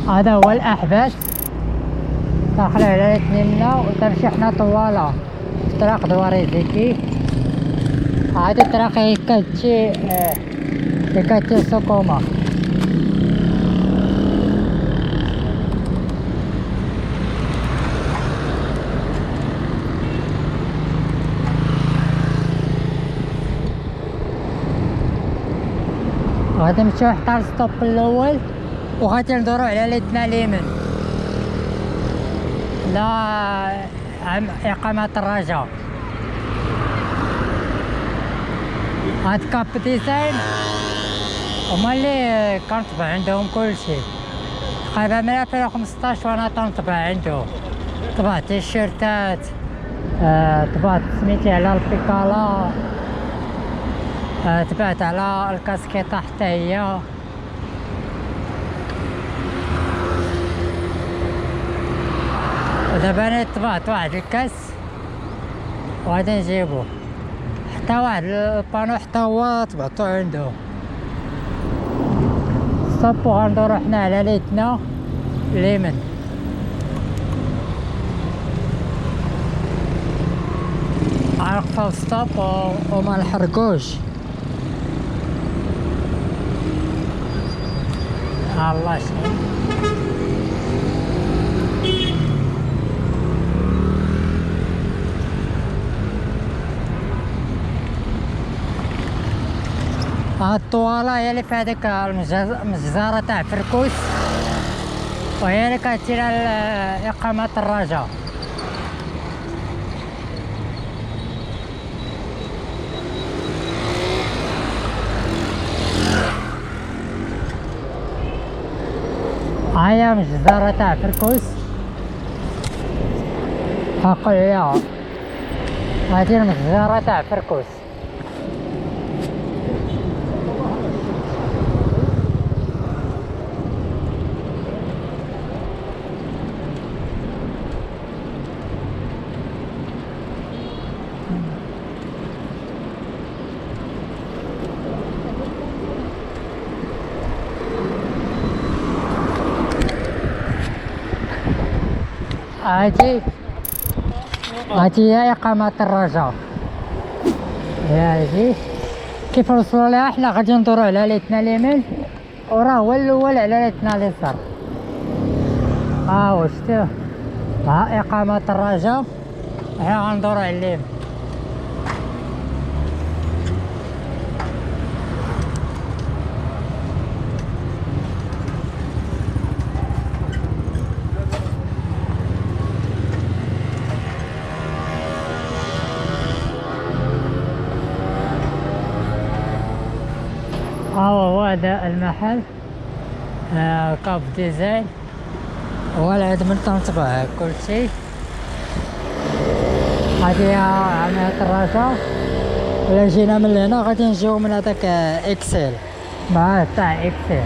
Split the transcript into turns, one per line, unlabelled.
هذا هو الأحباس، داخل على الاثنين وتمشي حنا طوالة في طريق دواريزيكي. هذا الطريق يكاتشي سوكوما. غادي نمشيو حتى الستوب الاول وغادي ندورو على الاثنى اليمين لا اقامة الرجاء. هاد كاب ديزاين هما اللي كنطبع عندهم كلشي تقريبا من 2015 وانا تنطبع عندهم. طبعت الشيرتات، طبعت سميتي على البيكالا، تبعت على الكاسكيطة حتى هي. ودابا انا طبعت واحد الكاس وغادي نجيبو، حتى واحد البانو حتى هو طبعتو عندهم. ستوب وغندورو حنا على ليتنا اليمين. غنوقفو ستوب وما نحرقوش. الله شنو هاد الطوالة هي اللي في هاديك المجزرة تاع فركوس، وهي اللي كتجي على إقامة الرجاء. هاهي مجزرة تاع فركوس حق عليها. هادي المجزرة تاع فركوس. هادي هي إقامة الرجاء. هادي كيف نوصلو ليها حنا غادي ندورو على الاثنى اليمين وراه هو الأول على الاثنى اليسار. هو شتو ها إقامة الرجاء، حنا غندورو على اليمين. هو هذا المحل كاب ديزاين، هو العاد من تنطبع كلشي. هادي عملية الرجاء. ولا جينا من هنا غادي نجيو من هذاك اكسل مع تاع اكسل.